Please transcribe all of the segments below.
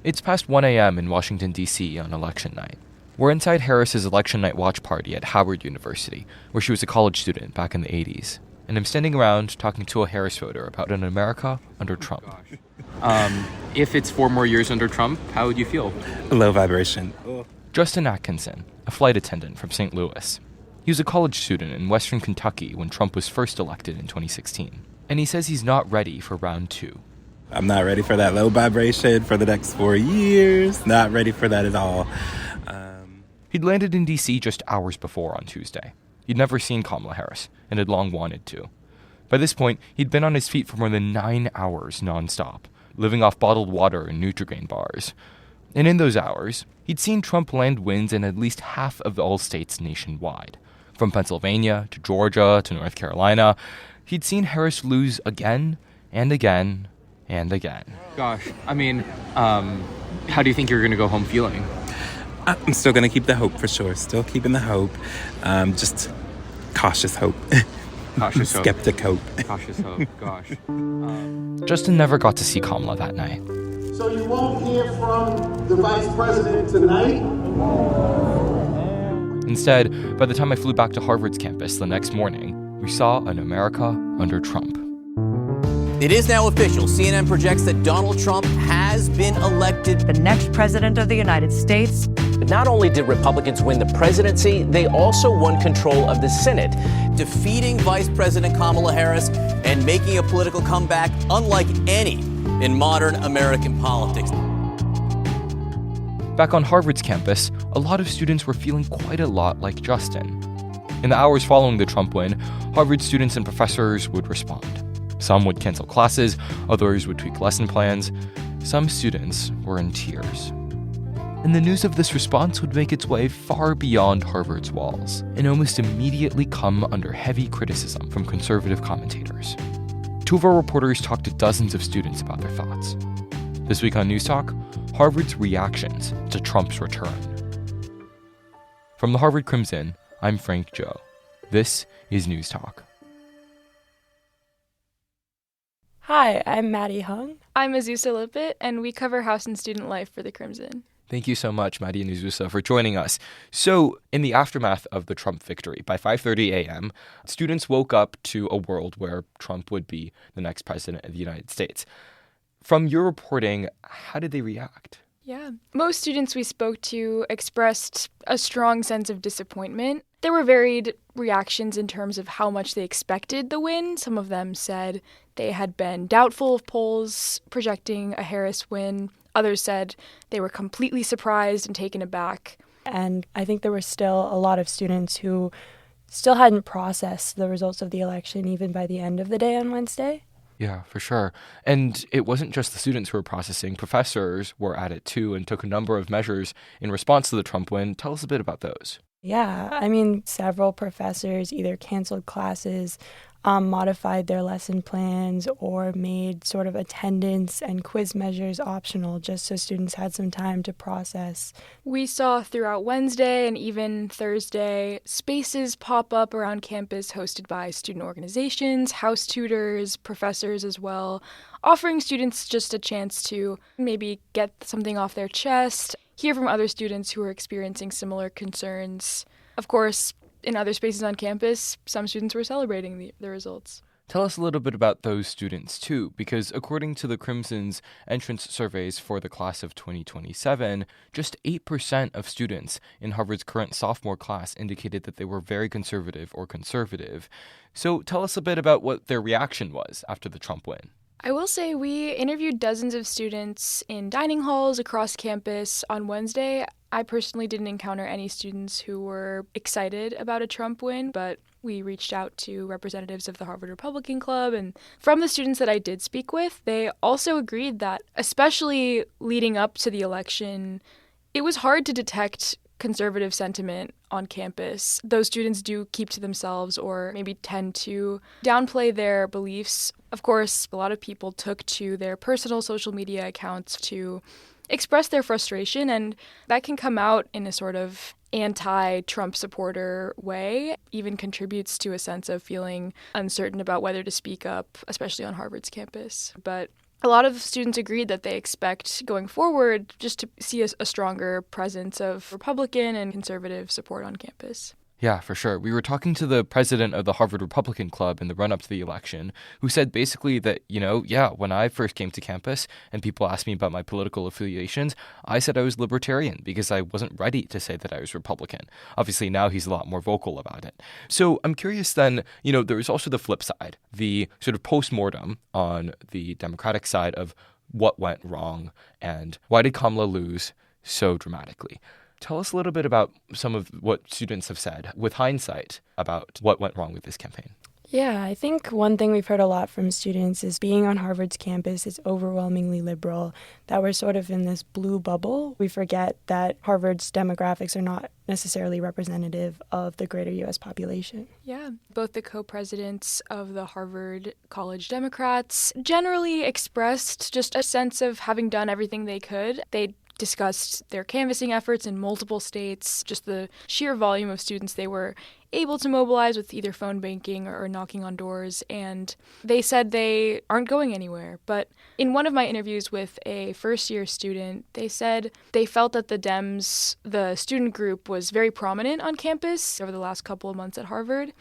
It's past 1 a.m. in Washington, D.C. on election night. We're inside Harris's election night watch party at Howard University, where she was a college student back in the 80s. And I'm standing around talking to a Harris voter about an America under Trump. If it's 4 more years under Trump, how would you feel? Low vibration. Justin Atkinson, a flight attendant from St. Louis. He was a college student in Western Kentucky when Trump was first elected in 2016. And he says he's not ready for round 2. I'm not ready for that low vibration for the next 4 years. Not ready for that at all. He'd landed in D.C. just hours before on Tuesday. He'd never seen Kamala Harris and had long wanted to. By this point, he'd been on his feet for more than 9 hours nonstop, living off bottled water and Nutri-Grain bars. And in those hours, he'd seen Trump land wins in at least half of all states nationwide. From Pennsylvania to Georgia to North Carolina, he'd seen Harris lose again and again and again. Gosh, I mean, how do you think you're going to go home feeling? I'm still going to keep the hope for sure. Still keeping the hope. Just cautious hope. Cautious hope. Skeptic hope. Cautious hope, gosh. Justin never got to see Kamala that night. So you won't hear from the vice president tonight? Instead, by the time I flew back to Harvard's campus the next morning, we saw an America under Trump. It is now official. CNN projects that Donald Trump has been elected the next president of the United States. But not only did Republicans win the presidency, they also won control of the Senate, defeating Vice President Kamala Harris and making a political comeback unlike any in modern American politics. Back on Harvard's campus, a lot of students were feeling quite a lot like Justin. In the hours following the Trump win, Harvard students and professors would respond. Some would cancel classes, others would tweak lesson plans. Some students were in tears. And the news of this response would make its way far beyond Harvard's walls and almost immediately come under heavy criticism from conservative commentators. 2 of our reporters talked to dozens of students about their thoughts. This week on Newstalk, Harvard's reactions to Trump's return. From the Harvard Crimson, I'm Frank Joe. This is Newstalk. Hi, I'm Maddie Hung. I'm Azusa Lippett, and we cover House and Student Life for the Crimson. Thank you so much, Maddie and Azusa, for joining us. So, in the aftermath of the Trump victory, by 5:30 a.m., students woke up to a world where Trump would be the next president of the United States. From your reporting, how did they react? Yeah. Most students we spoke to expressed a strong sense of disappointment. There were varied reactions in terms of how much they expected the win. Some of them said they had been doubtful of polls projecting a Harris win. Others said they were completely surprised and taken aback. And I think there were still a lot of students who still hadn't processed the results of the election even by the end of the day on Wednesday. Yeah, for sure. And it wasn't just the students who were processing. Professors were at it too and took a number of measures in response to the Trump win. Tell us a bit about those. Yeah, I mean, several professors either canceled classes, modified their lesson plans, or made sort of attendance and quiz measures optional just so students had some time to process. We saw throughout Wednesday and even Thursday spaces pop up around campus hosted by student organizations, house tutors, professors as well, offering students just a chance to maybe get something off their chest, hear from other students who are experiencing similar concerns. Of course, in other spaces on campus, some students were celebrating the results. Tell us a little bit about those students, too, because according to the Crimson's entrance surveys for the class of 2027, just 8% of students in Harvard's current sophomore class indicated that they were very conservative or conservative. So tell us a bit about what their reaction was after the Trump win. I will say we interviewed dozens of students in dining halls across campus on Wednesday. I personally didn't encounter any students who were excited about a Trump win, but we reached out to representatives of the Harvard Republican Club, and from the students that I did speak with, they also agreed that, especially leading up to the election, it was hard to detect conservative sentiment on campus. Those students do keep to themselves or maybe tend to downplay their beliefs. Of course, a lot of people took to their personal social media accounts to express their frustration, and that can come out in a sort of anti-Trump supporter way, even contributes to a sense of feeling uncertain about whether to speak up, especially on Harvard's campus. But a lot of students agreed that they expect going forward just to see a stronger presence of Republican and conservative support on campus. Yeah, for sure. We were talking to the president of the Harvard Republican Club in the run-up to the election, who said basically that, when I first came to campus and people asked me about my political affiliations, I said I was libertarian because I wasn't ready to say that I was Republican. Obviously, now he's a lot more vocal about it. So I'm curious then, there's also the flip side, the sort of post-mortem on the Democratic side of what went wrong and why did Kamala lose so dramatically. Tell us a little bit about some of what students have said with hindsight about what went wrong with this campaign. Yeah, I think one thing we've heard a lot from students is being on Harvard's campus is overwhelmingly liberal, that we're sort of in this blue bubble. We forget that Harvard's demographics are not necessarily representative of the greater U.S. population. Yeah, both the co-presidents of the Harvard College Democrats generally expressed just a sense of having done everything they could. They discussed their canvassing efforts in multiple states, just the sheer volume of students they were able to mobilize with either phone banking or knocking on doors, and they said they aren't going anywhere. But in one of my interviews with a first-year student, they said they felt that the Dems, the student group, was very prominent on campus over the last couple of months at Harvard.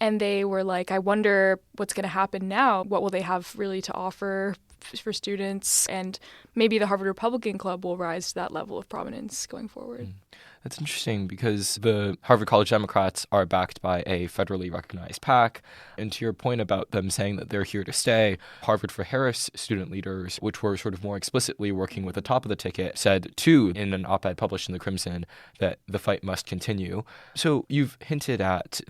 And they were like, I wonder what's going to happen now. What will they have really to offer for students? And maybe the Harvard Republican Club will rise to that level of prominence going forward. That's interesting because the Harvard College Democrats are backed by a federally recognized PAC. And to your point about them saying that they're here to stay, Harvard for Harris student leaders, which were sort of more explicitly working with the top of the ticket, said too in an op-ed published in the Crimson that the fight must continue. So you've hinted at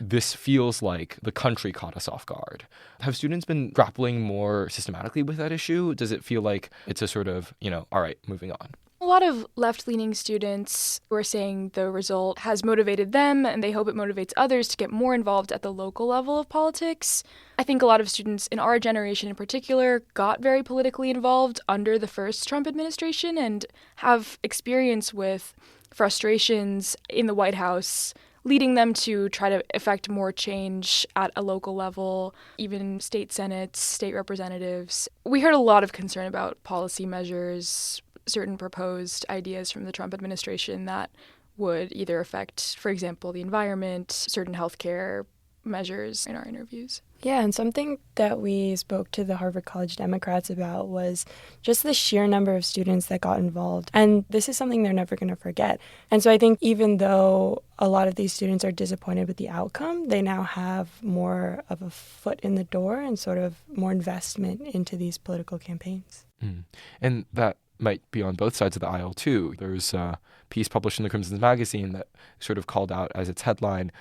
this feels like the country caught us off guard. Have students been grappling more systematically with that issue? Does it feel like it's a sort of, all right, moving on? A lot of left-leaning students who are saying the result has motivated them and they hope it motivates others to get more involved at the local level of politics. I think a lot of students in our generation in particular got very politically involved under the first Trump administration and have experience with frustrations in the White House leading them to try to effect more change at a local level, even state senates, state representatives. We heard a lot of concern about policy measures, certain proposed ideas from the Trump administration that would either affect, for example, the environment, certain healthcare measures in our interviews. Yeah, and something that we spoke to the Harvard College Democrats about was just the sheer number of students that got involved. And this is something they're never going to forget. And so I think even though a lot of these students are disappointed with the outcome, they now have more of a foot in the door and sort of more investment into these political campaigns. And that might be on both sides of the aisle, too. There's a piece published in the Crimson magazine that sort of called out as its headline,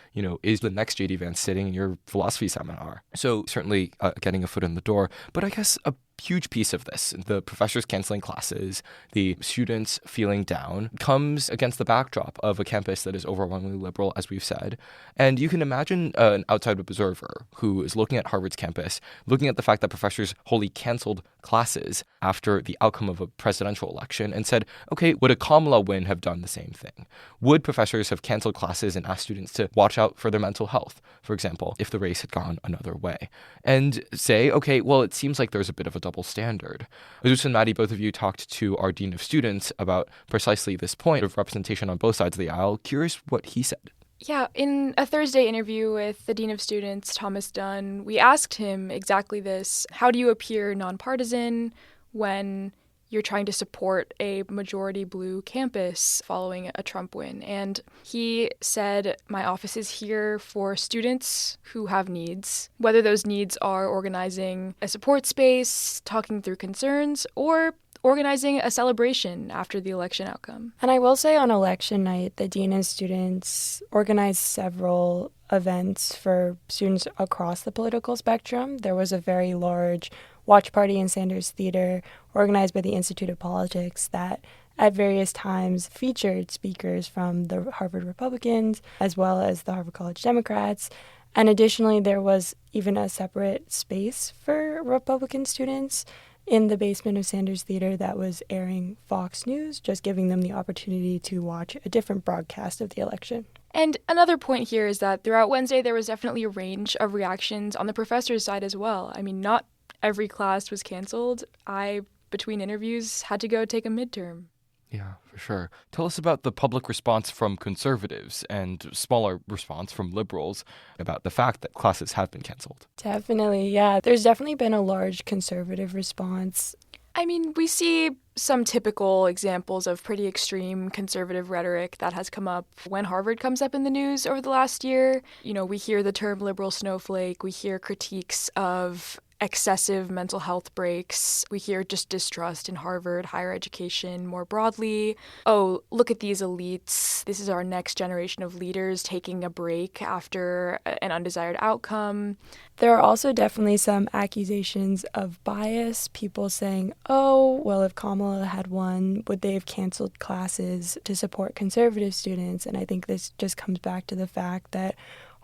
is the next J.D. Vance sitting in your philosophy seminar? So certainly getting a foot in the door. But I guess a huge piece of this, the professors canceling classes, the students feeling down, comes against the backdrop of a campus that is overwhelmingly liberal, as we've said. And you can imagine an outside observer who is looking at Harvard's campus, looking at the fact that professors wholly canceled classes after the outcome of a presidential election and said, okay, would a Kamala win have done the same thing? Would professors have canceled classes and asked students to watch out for their mental health, for example, if the race had gone another way? And say, okay, well, it seems like there's a bit of a double standard. Azus and Maddie, both of you talked to our Dean of Students about precisely this point of representation on both sides of the aisle. Curious what he said. Yeah, in a Thursday interview with the Dean of Students, Thomas Dunn, we asked him exactly this. How do you appear nonpartisan when you're trying to support a majority blue campus following a Trump win? And he said, my office is here for students who have needs, whether those needs are organizing a support space, talking through concerns, or organizing a celebration after the election outcome. And I will say on election night, the Dean of Students organized several events for students across the political spectrum. There was a very large watch party in Sanders Theater organized by the Institute of Politics that at various times featured speakers from the Harvard Republicans as well as the Harvard College Democrats. And additionally, there was even a separate space for Republican students in the basement of Sanders Theater that was airing Fox News, just giving them the opportunity to watch a different broadcast of the election. And another point here is that throughout Wednesday, there was definitely a range of reactions on the professors' side as well. I mean, not every class was canceled, I, between interviews, had to go take a midterm. Yeah, for sure. Tell us about the public response from conservatives and smaller response from liberals about the fact that classes have been canceled. Definitely, yeah. There's definitely been a large conservative response. I mean, we see some typical examples of pretty extreme conservative rhetoric that has come up when Harvard comes up in the news over the last year. You know, we hear the term liberal snowflake, we hear critiques of excessive mental health breaks. We hear just distrust in Harvard, higher education more broadly. Oh, look at these elites. This is our next generation of leaders taking a break after an undesired outcome. There are also definitely some accusations of bias, people saying, oh, well, if Kamala had won, would they have canceled classes to support conservative students? And I think this just comes back to the fact that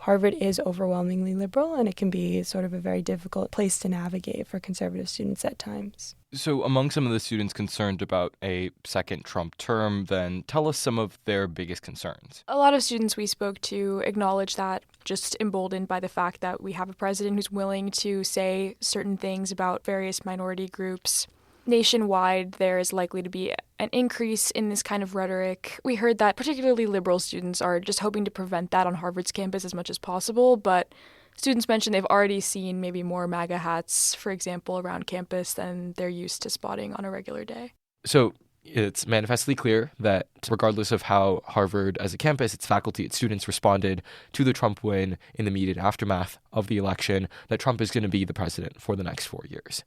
Harvard is overwhelmingly liberal, and it can be sort of a very difficult place to navigate for conservative students at times. So among some of the students concerned about a second Trump term, then tell us some of their biggest concerns. A lot of students we spoke to acknowledge that, just emboldened by the fact that we have a president who's willing to say certain things about various minority groups. Nationwide, there is likely to be an increase in this kind of rhetoric. We heard that particularly liberal students are just hoping to prevent that on Harvard's campus as much as possible, but students mentioned they've already seen maybe more MAGA hats, for example, around campus than they're used to spotting on a regular day. So it's manifestly clear that regardless of how Harvard as a campus, its faculty, its students responded to the Trump win in the immediate aftermath of the election, that Trump is going to be the president for the next 4 years.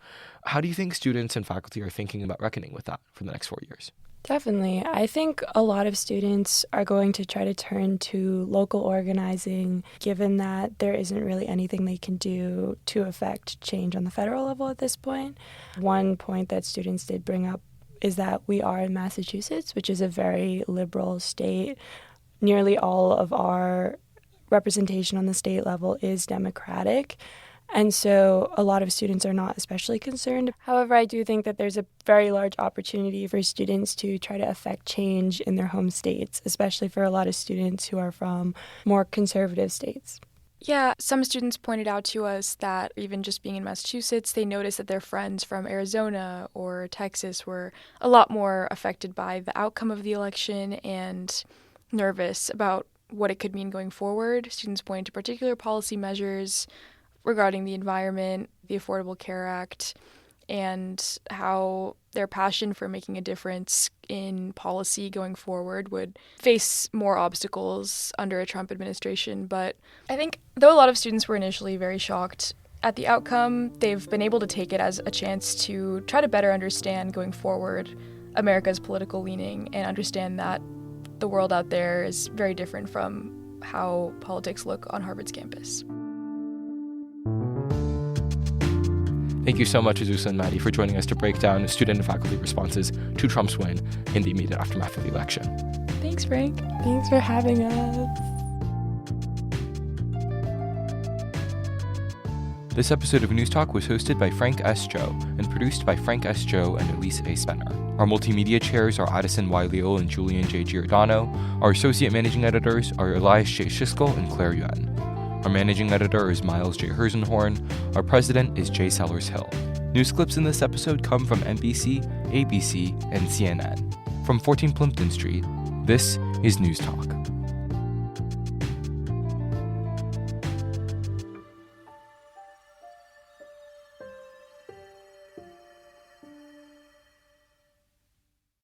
How do you think students and faculty are thinking about reckoning with that for the next 4 years? Definitely. I think a lot of students are going to try to turn to local organizing, given that there isn't really anything they can do to affect change on the federal level at this point. One point that students did bring up is that we are in Massachusetts, which is a very liberal state. Nearly all of our representation on the state level is Democratic. And so a lot of students are not especially concerned. However, I do think that there's a very large opportunity for students to try to affect change in their home states, especially for a lot of students who are from more conservative states. Yeah, some students pointed out to us that even just being in Massachusetts, they noticed that their friends from Arizona or Texas were a lot more affected by the outcome of the election and nervous about what it could mean going forward. Students pointed to particular policy measures regarding the environment, the Affordable Care Act, and how their passion for making a difference in policy going forward would face more obstacles under a Trump administration. But I think though a lot of students were initially very shocked at the outcome, they've been able to take it as a chance to try to better understand going forward America's political leaning and understand that the world out there is very different from how politics look on Harvard's campus. Thank you so much, Azusa and Maddie, for joining us to break down student and faculty responses to Trump's win in the immediate aftermath of the election. Thanks, Frank. Thanks for having us. This episode of Newstalk was hosted by Frank S. Joe and produced by Frank S. Joe and Elise A. Spenner. Our multimedia chairs are Addison Y. Leal and Julian J. Giordano. Our associate managing editors are Elias J. Schiskel and Claire Yuen. Our managing editor is Miles J. Herzenhorn. Our president is Jay Sellers-Hill. News clips in this episode come from NBC, ABC, and CNN. From 14 Plimpton Street, this is Newstalk.